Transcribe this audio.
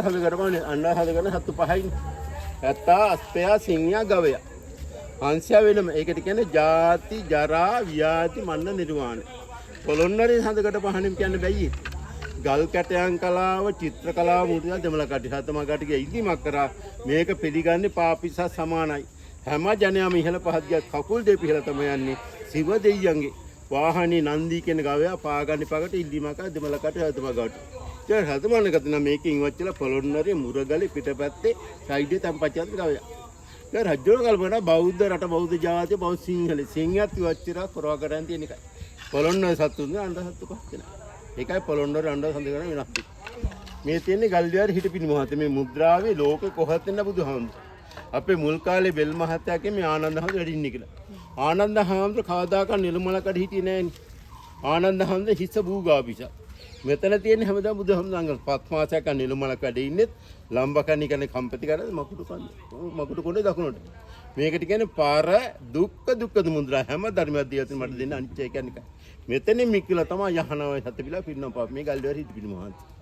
හදගරමනේ අන්න හදගන සතු පහයි. ඇත්තා අස්පයා සිංහයා ගවයා. හංසයා වෙනම ඒකට කියන්නේ ජාති ජරා ව්‍යාධි මන්න නිර්වාණය. පොළොන්නරේ හදකට පහණින් කියන්න බැයි. ගල් කැටයන් කලාව චිත්‍ර කලාව මුලින්ම දෙමළ කටි සතම කටිගේ ඉල්ලීමක් කරා මේක පිළිගන්නේ පාපිසත් සමානයි. හැම ජනයාම ඉහළ පහත් ගියත් කකුල් දෙක පිහලා තමයි යන්නේ. සිව දෙයියන්ගේ වාහනේ නන්දි කියන ගවයා පාගන්නේ පකට ඉල්ලීමක් කරා දෙමළ කටි සතම ගාට. ඒ හතමනකට නම් මේකෙන් ඉවච්චලා පොළොන්නරේ මුරගලේ පිටපැත්තේ සයිඩේ තම්පච්චන්ත ගවයා. ඒ රජුන කල්පනා බෞද්ධ රට බෞද්ධ ජාතිය බෞද්ධ සිංහල සිංහයත් ඉවච්චලා කරවා කරන් තියෙන එකයි. පොළොන්නර සතුන්ගේ අඬ සතු පහ දෙනා. ඒකයි පොළොන්නර අඬ සඳ කරන වෙනස්. මේ තියෙන්නේ ගල්විහාර හිටපිනි මහත්තයා මේ මුද්‍රාවේ ලෝකෙ කොහොත් වෙන්න බුදුහාමුදුරුවෝ. අපේ මුල් කාලේ බෙල් මහත්තයාගේ මේ ආනන්ද හාමුදුරුවෝ වැඩින්නේ කියලා. ආනන්ද හාමුදුරුවෝ කවදාක නිර්මල කඩ හිටියේ නෑනේ. ආනන්ද හාමුදුරුවෝ හිස බූගාපිස. මෙතන තියෙන හැමදාම බුදුහාමුදුරුවෝ පත්මාසයක් නිර්මල කඩේ ඉන්නෙත් ලම්බකණි කන්නේ කම්පති කරලා මකුඩු කන්නේ. මකුඩු කොනේ දකුණට. මේකට කියන්නේ පාර දුක්ඛ මුද්‍රා හැම ධර්මයක් දියත් මට දෙන්න අනිච්චය කියන්නේ. මෙතනින් මික්කලා තමයි යහනවා සතපිලා පින්නපාප මේ ගල්විහාර හිටපිනි මහත්තයා.